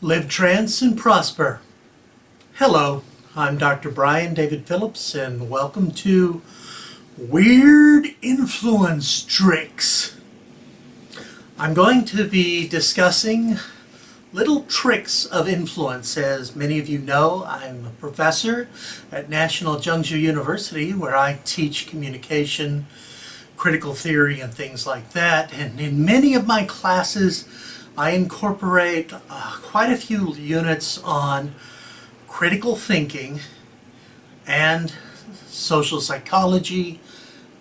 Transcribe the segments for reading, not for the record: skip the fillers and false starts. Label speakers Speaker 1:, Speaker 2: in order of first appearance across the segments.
Speaker 1: Live trance and prosper. Hello, I'm Dr. Brian David Phillips, and welcome to Weird Influence Tricks. I'm going to be discussing little tricks of influence. As many of you know, I'm a professor at National Zhengzhou University, where I teach communication, critical theory, and things like that. And in many of my classes, I incorporate quite a few units on critical thinking and social psychology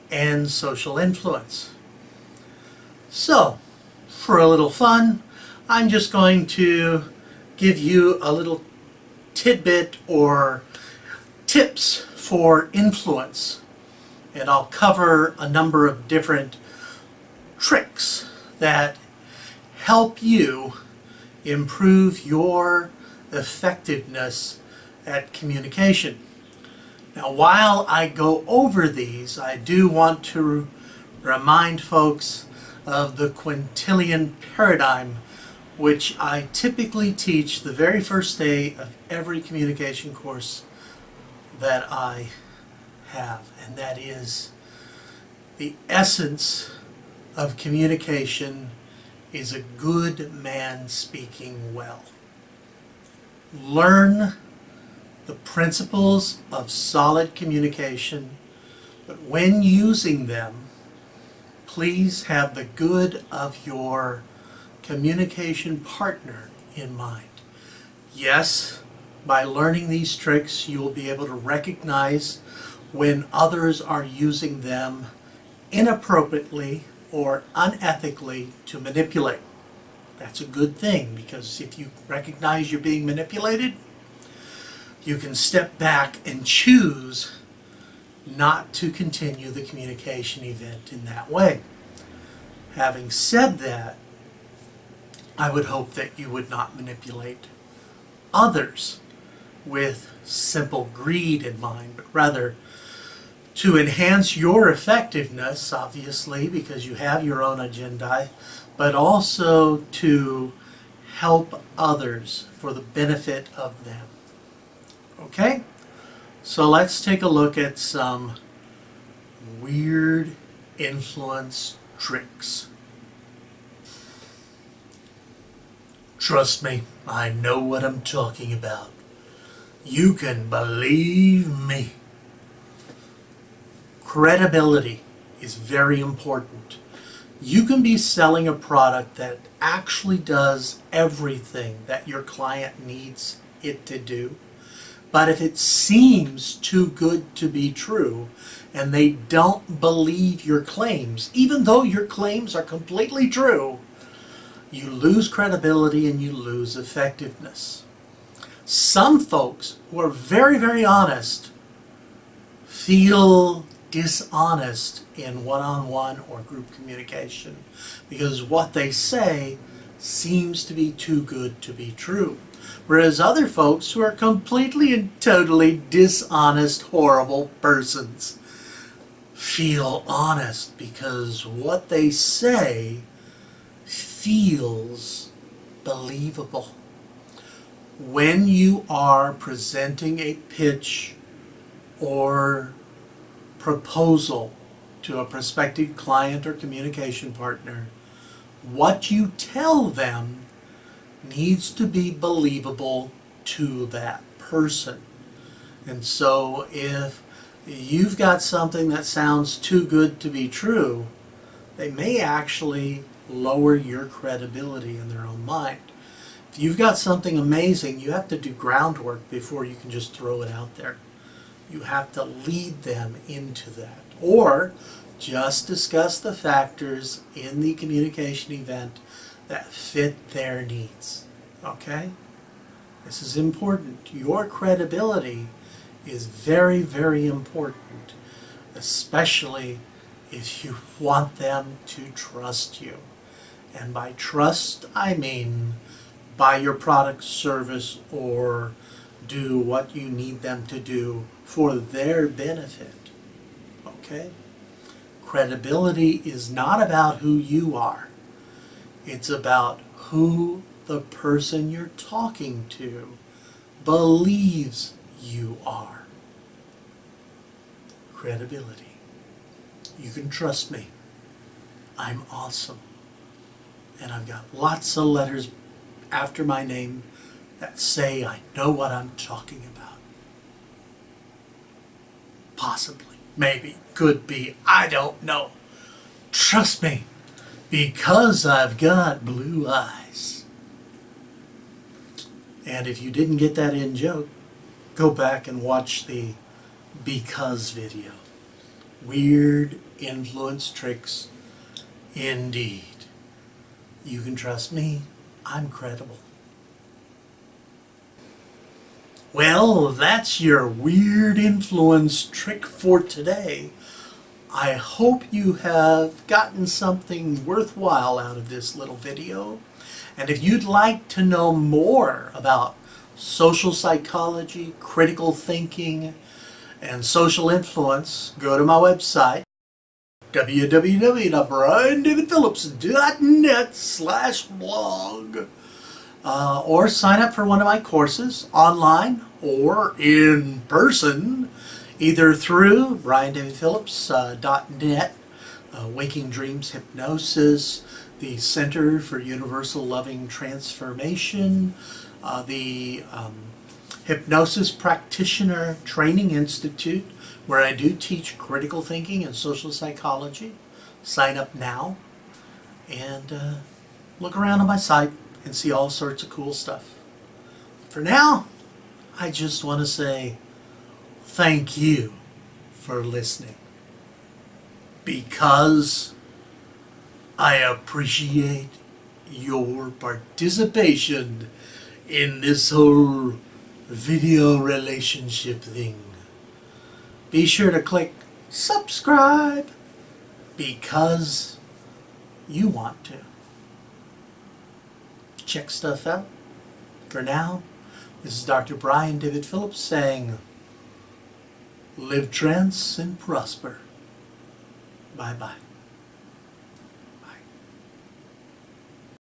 Speaker 1: and social influence. So, for a little fun, I'm just going to give you a little tidbit or tips for influence. And I'll cover a number of different tricks that help you improve your effectiveness at communication. Now, while I go over these, I do want to remind folks of the quintillion paradigm, which I typically teach the very first day of every communication course that I have, and that is the essence of communication is a good man speaking well. Learn the principles of solid communication, but when using them, please have the good of your communication partner in mind. Yes, by learning these tricks, you will be able to recognize when others are using them inappropriately or unethically to manipulate. That's a good thing, because if you recognize you're being manipulated, you can step back and choose not to continue the communication event in that way. Having said that, I would hope that you would not manipulate others with simple greed in mind, but rather to enhance your effectiveness, obviously, because you have your own agenda, but also to help others for the benefit of them. Okay? So let's take a look at some weird influence tricks. Trust me, I know what I'm talking about. You can believe me. Credibility is very important. You can be selling a product that actually does everything that your client needs it to do, but if it seems too good to be true and they don't believe your claims, even though your claims are completely true, you lose credibility and you lose effectiveness. Some folks who are very, very honest feel dishonest in one-on-one or group communication because what they say seems to be too good to be true. Whereas other folks who are completely and totally dishonest, horrible persons feel honest because what they say feels believable. When you are presenting a pitch or proposal to a prospective client or communication partner, what you tell them needs to be believable to that person. And so if you've got something that sounds too good to be true, they may actually lower your credibility in their own mind. If you've got something amazing, you have to do groundwork before you can just throw it out there. You have to lead them into that, or just discuss the factors in the communication event that fit their needs. Okay? This is important. Your credibility is very, very important, especially if you want them to trust you. And by trust, I mean buy your product, service, or do what you need them to do for their benefit. Okay? Credibility is not about who you are. It's about who the person you're talking to believes you are. Credibility. You can trust me. I'm awesome. And I've got lots of letters after my name that say I know what I'm talking about. Possibly, maybe, could be, I don't know. Trust me, because I've got blue eyes. And if you didn't get that in joke, go back and watch the because video. Weird influence tricks indeed. You can trust me, I'm credible. Well, that's your weird influence trick for today. I hope you have gotten something worthwhile out of this little video. And if you'd like to know more about social psychology, critical thinking, and social influence, go to my website, www.briandavidphillips.net/blog. Or sign up for one of my courses online or in person, either through briandavidphillips.net, Waking Dreams Hypnosis, the Center for Universal Loving Transformation, the Hypnosis Practitioner Training Institute, where I do teach critical thinking and social psychology. Sign up now and look around on my site and see all sorts of cool stuff. For now, I just want to say thank you for listening, because I appreciate your participation in this whole video relationship thing. Be sure to click subscribe because you want to. Check stuff out. For now, this is Dr. Brian David Phillips saying, live trance and prosper. Bye-bye.